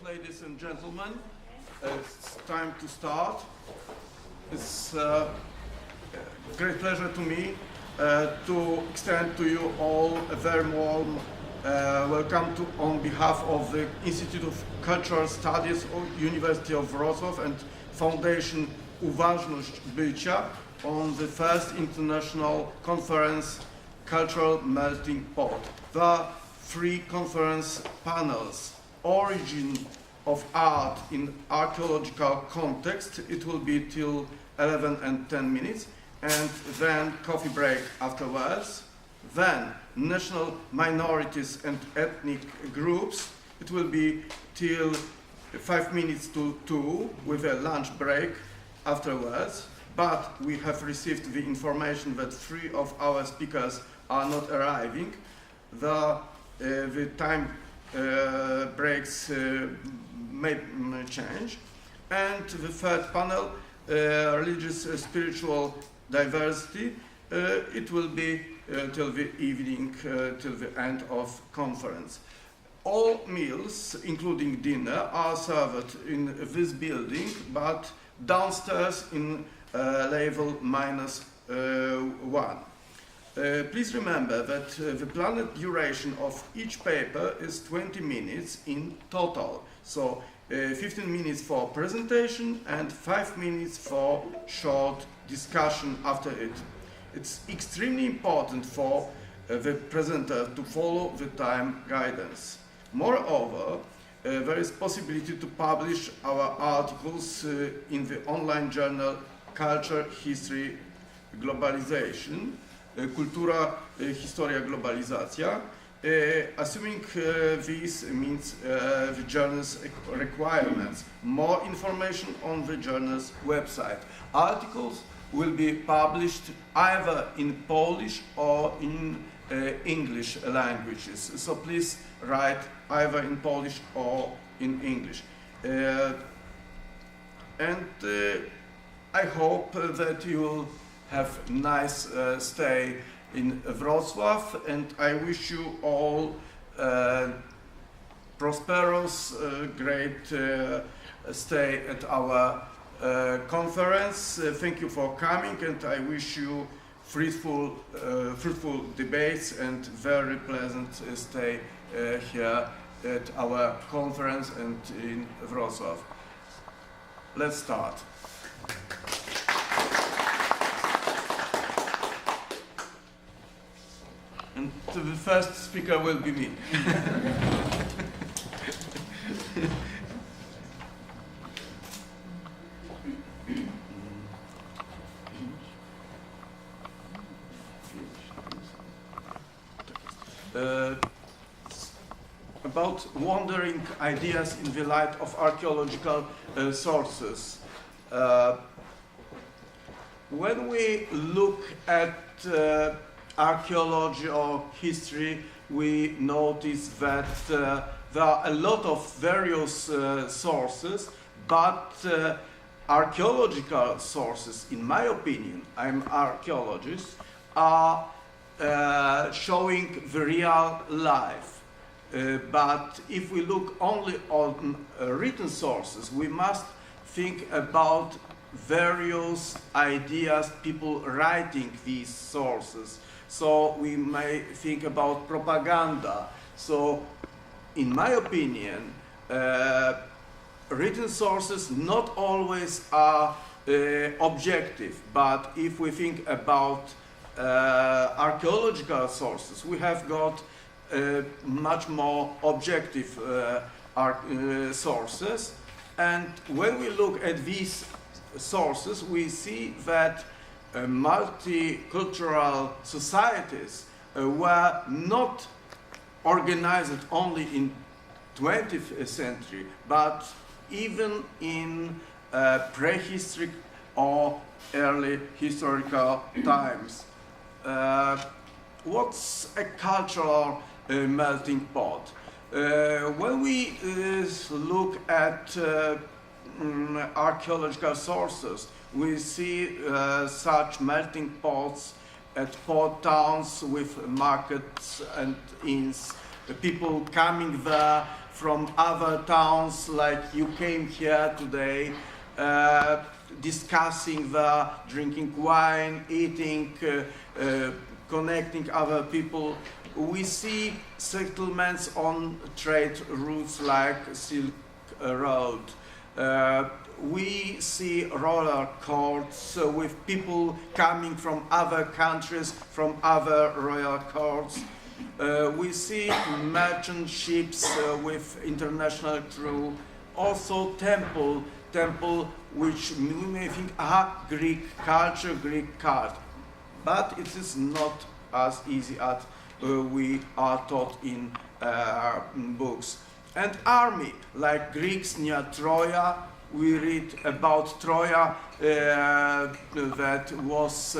ladies and gentlemen. It's time to start. It's a great pleasure to me to extend to you all a very warm welcome on behalf of the Institute of Cultural Studies of University of Wrocław and Foundation UWAŻNOŚĆ BYCIA on the first international conference Cultural Melting Pot. There are three conference panels. Origin of art in archaeological context, it will be till 11 and 10 minutes, and then coffee break afterwards. Then national minorities and ethnic groups, it will be till 5 minutes to 2 with a lunch break afterwards. But we have received the information that 3 of our speakers are not arriving. The time breaks may change. And the third panel, religious spiritual diversity, it will be till the evening, till the end of conference. All meals, including dinner, are served in this building, but downstairs in level -1. Please remember that the planned duration of each paper is 20 minutes in total. So 15 minutes for presentation and 5 minutes for short discussion after it. It's extremely important for the presenter to follow the time guidance. Moreover, there is possibility to publish our articles in the online journal Culture, History, Globalization. Kultura, Historia, Globalizacja. Assuming this means the journal's requirements. More information on the journal's website. Articles will be published either in Polish or in English languages. So please write either in Polish or in English. I hope that you will have nice stay in Wrocław, and I wish you all prosperous, great stay at our conference. Thank you for coming, and I wish you fruitful debates and very pleasant stay here at our conference and in Wrocław. Let's start. And the first speaker will be me. About wandering ideas in the light of archaeological sources. When we look at archaeology or history, we notice that there are a lot of various sources, but archaeological sources, in my opinion, I'm an archaeologist, are showing the real life. But if we look only on written sources, we must think about various ideas, people writing these sources. So we may think about propaganda. So in my opinion, written sources not always are objective, but if we think about archaeological sources, we have got much more objective sources. And when we look at these sources, we see that multicultural societies were not organized only in 20th century, but even in prehistoric or early historical times. What's a cultural melting pot? When we look at archaeological sources, we see such melting pots at port towns with markets and inns people coming there from other towns, like you came here today, discussing there, drinking wine, eating, connecting other people. We see settlements on trade routes like Silk Road. We see roller courts with people coming from other countries, from other royal courts. We see merchant ships with international crew. Also temple which we may think Greek culture, Greek cult. But it is not as easy as we are taught in books. And army, like Greeks near Troya. We read about Troya that was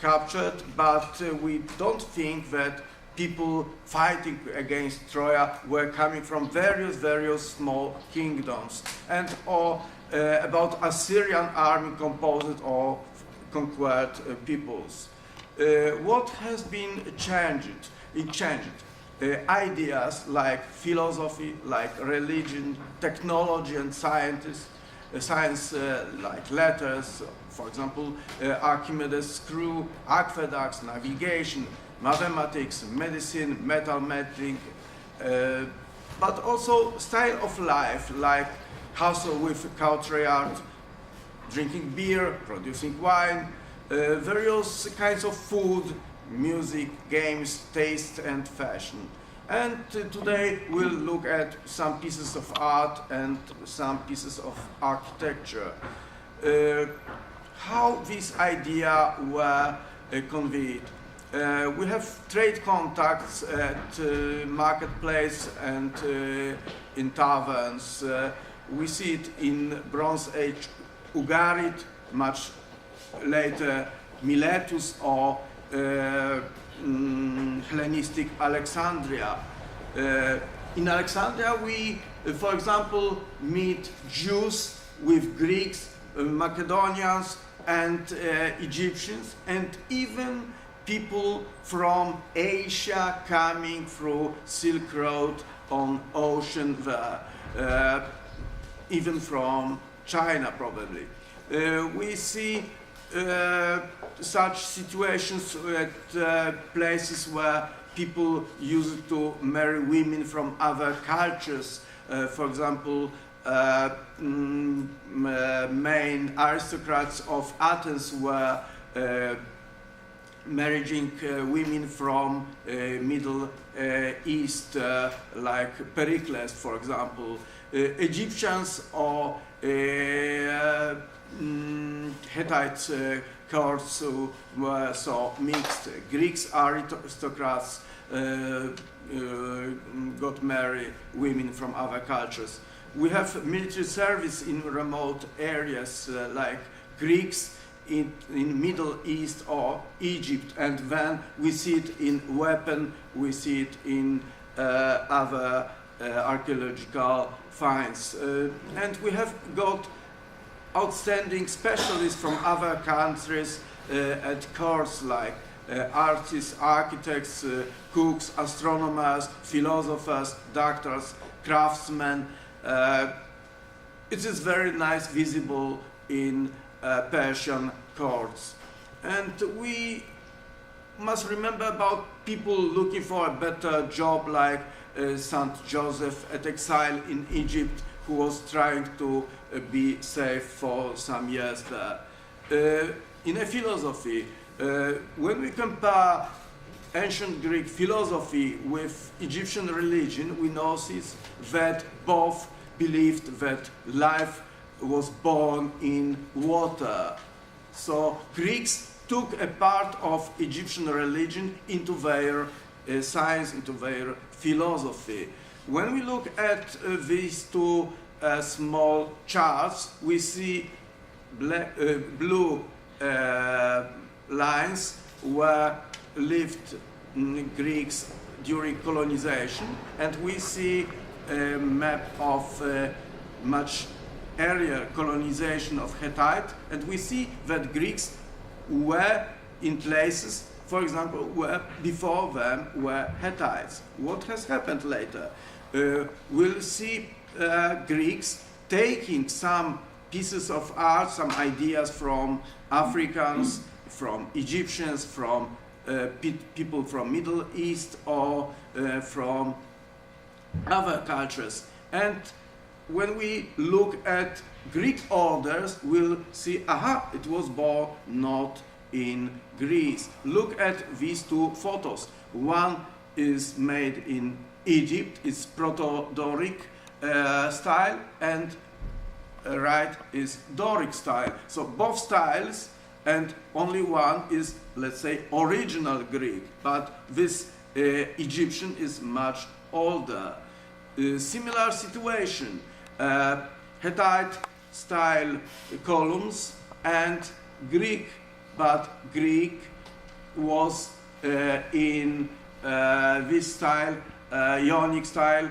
captured, but we don't think that people fighting against Troya were coming from various small kingdoms. And about Assyrian army composed of conquered peoples. What has been changed? It changed. Ideas like philosophy, like religion, technology and science, like letters, for example, Archimedes' screw, aqueducts, navigation, mathematics, medicine, metal making, but also style of life, like hustle with country art, drinking beer, producing wine, various kinds of food, music, games, taste and fashion. And today we'll look at some pieces of art and some pieces of architecture. How this idea were conveyed. We have trade contacts at marketplace and in taverns. We see it in Bronze Age Ugarit, much later Miletus, or Hellenistic Alexandria. In Alexandria we, for example, meet Jews with Greeks, Macedonians and Egyptians, and even people from Asia coming through Silk Road on ocean there, even from China probably. We see such situations at places where people used to marry women from other cultures. For example, main aristocrats of Athens were marrying women from Middle East, like Pericles, for example. Egyptians or Hittite courts were so mixed. Greeks aristocrats got married women from other cultures. We have military service in remote areas like Greeks in Middle East or Egypt, and then we see it in weapon, we see it in other archaeological finds. And we have got outstanding specialists from other countries at course, like artists, architects, cooks, astronomers, philosophers, doctors, craftsmen. It is very nice visible in Persian courts. And we must remember about people looking for a better job, like Saint Joseph at exile in Egypt, who was trying to be safe for some years there. In a philosophy, when we compare ancient Greek philosophy with Egyptian religion, we notice that both believed that life was born in water. So Greeks took a part of Egyptian religion into their science, into their philosophy. When we look at these two small charts, we see blue lines where lived Greeks during colonization, and we see a map of much earlier colonization of Hittite, and we see that Greeks were in places for example, before them were Hittites. What has happened later? We'll see Greeks taking some pieces of art, some ideas from Africans, from Egyptians, from people from Middle East, or from other cultures. And when we look at Greek orders, we'll see, aha, it was born not in Greece. Look at these two photos. One is made in Egypt, it's Proto-Doric style, and right is Doric style. So both styles, and only one is, let's say, original Greek, but this Egyptian is much older. Similar situation, Hittite style columns and Greek, but Greek was in this style, Ionic style,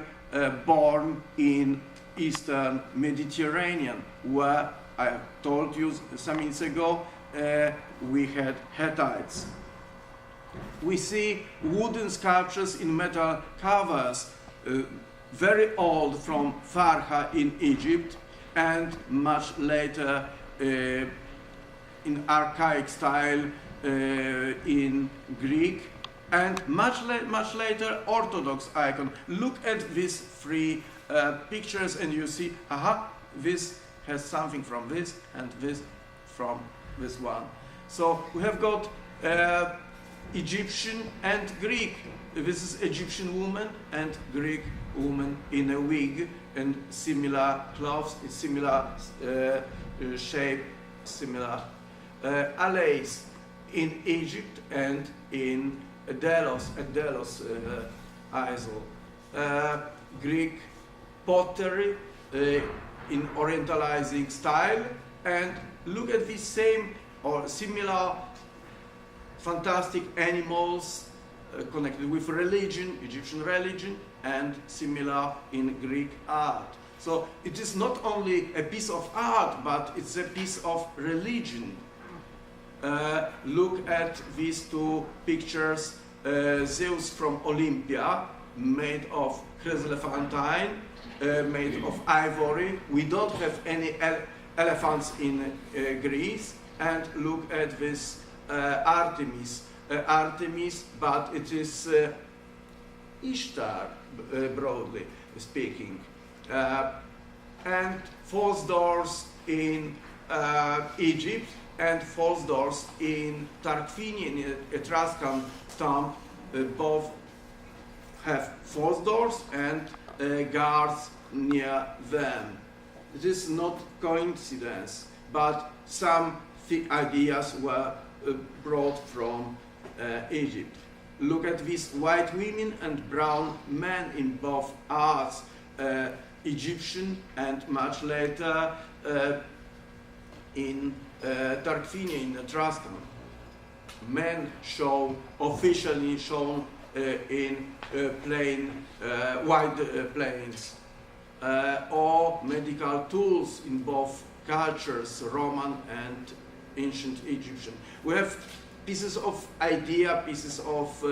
born in Eastern Mediterranean, where I told you some minutes ago we had Hittites. We see wooden sculptures in metal covers, very old from Farha in Egypt, and much later in archaic style in Greek, and much later Orthodox icon. Look at these three pictures and you see, aha, this has something from this and this from this one. So we have got Egyptian and Greek. This is Egyptian woman and Greek woman in a wig and similar clothes, similar shape, similar alleys in Egypt and in Delos, at Delos Isle. Greek pottery in orientalizing style, and look at the same or similar fantastic animals connected with religion, Egyptian religion, and similar in Greek art. So it is not only a piece of art, but it's a piece of religion. Look at these two pictures, Zeus from Olympia, made of chrysolephantine, made of ivory. We don't have any elephants in Greece. And look at this Artemis. Artemis, but it is Ishtar, broadly speaking. And false doors in Egypt, and false doors in Tarquinian, Etruscan tomb. Both have false doors and guards near them. It is not coincidence, but some ideas were brought from Egypt. Look at these white women and brown men in both arts, Egyptian and much later in Tarquinia, in Etruscan. Men shown, officially shown in wide plains, or medical tools in both cultures, Roman and ancient Egyptian. We have pieces of idea, pieces of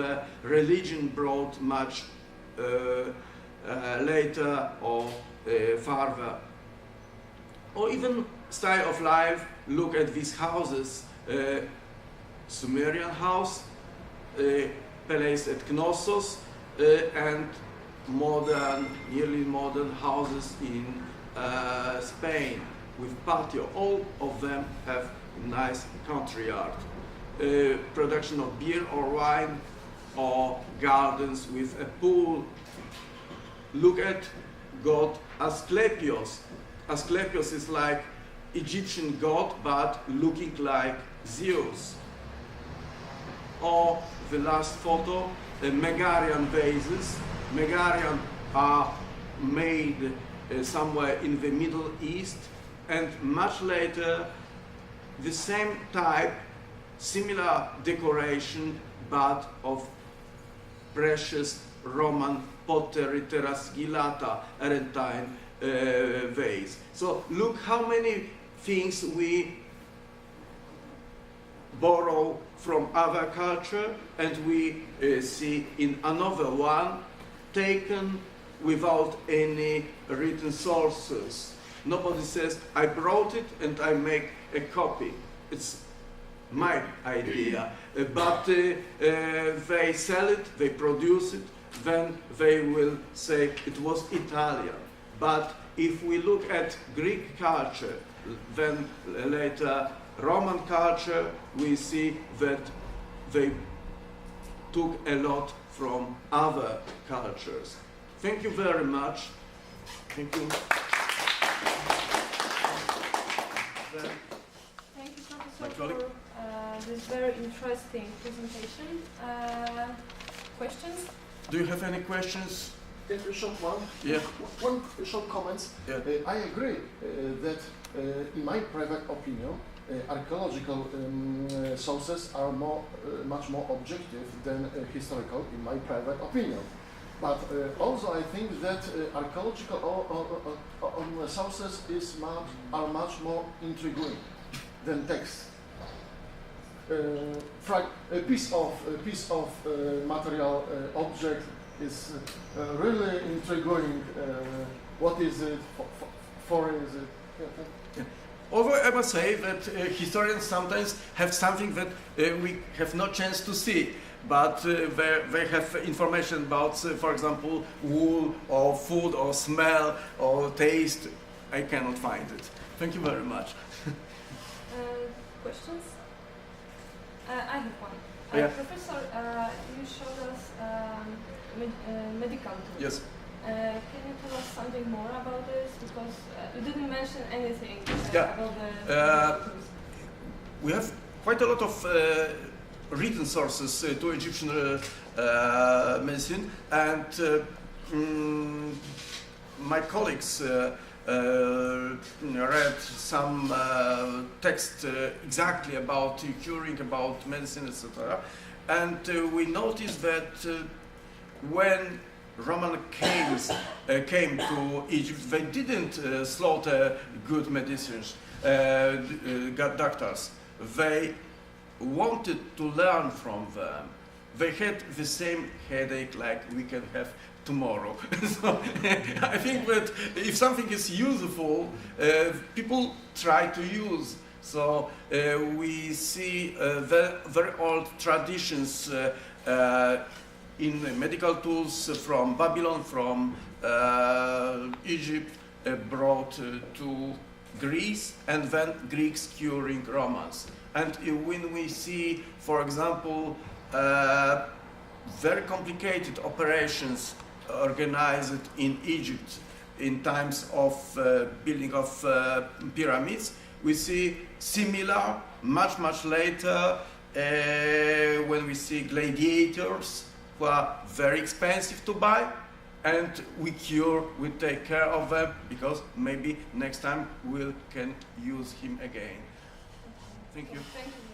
religion brought much later or farther. Or even style of life. Look at these houses. Sumerian house, placed at Knossos, and modern, nearly modern houses in Spain with patio. All of them have nice country art. Production of beer or wine, or gardens with a pool. Look at god Asclepios. Asclepios is like Egyptian god, but looking like Zeus. Or the last photo, the Megarian vases. Megarian are made somewhere in the Middle East, and much later the same type, similar decoration, but of precious Roman pottery, terrasgillata, Arentine vase. So look how many things we borrow from other culture, and we see in another one taken without any written sources. Nobody says, I brought it and I make a copy. It's my idea. But they sell it, they produce it, then they will say it was Italian. But if we look at Greek culture, then later Roman culture, we see that they took a lot from other cultures. Thank you very much. Thank you. Thank you, Professor, for this very interesting presentation. Questions? Do you have any questions? A short one. Yeah. One short comment. Yeah. I agree that, in my private opinion, archaeological sources are much more objective than historical, in my private opinion. But also I think that archaeological sources are much more intriguing than text. A piece of material object is really intriguing. What is it? For is it? Yeah. Although I must say that historians sometimes have something that we have no chance to see, but they have information about, for example, wool or food or smell or taste. I cannot find it. Thank you very much. Questions? I have one. Yeah. Professor, you showed us medical tools. Yes. Can you tell us something more about this? Because you didn't mention anything Yeah. about the tools. We have quite a lot of written sources to Egyptian medicine, and my colleagues read some text exactly about curing, about medicine, etc. And we noticed that when Roman kings came to Egypt, they didn't slaughter good medicines, doctors. They wanted to learn from them. They had the same headache like we can have tomorrow. So I think that if something is useful, people try to use. So we see very old traditions in medical tools from Babylon, from Egypt, brought to Greece, and then Greeks curing Romans. And when we see, for example, very complicated operations organized in Egypt in times of building of pyramids, we see similar much later when we see gladiators who are very expensive to buy, and we take care of them because maybe next time we can use him again. Thank you. Thank you.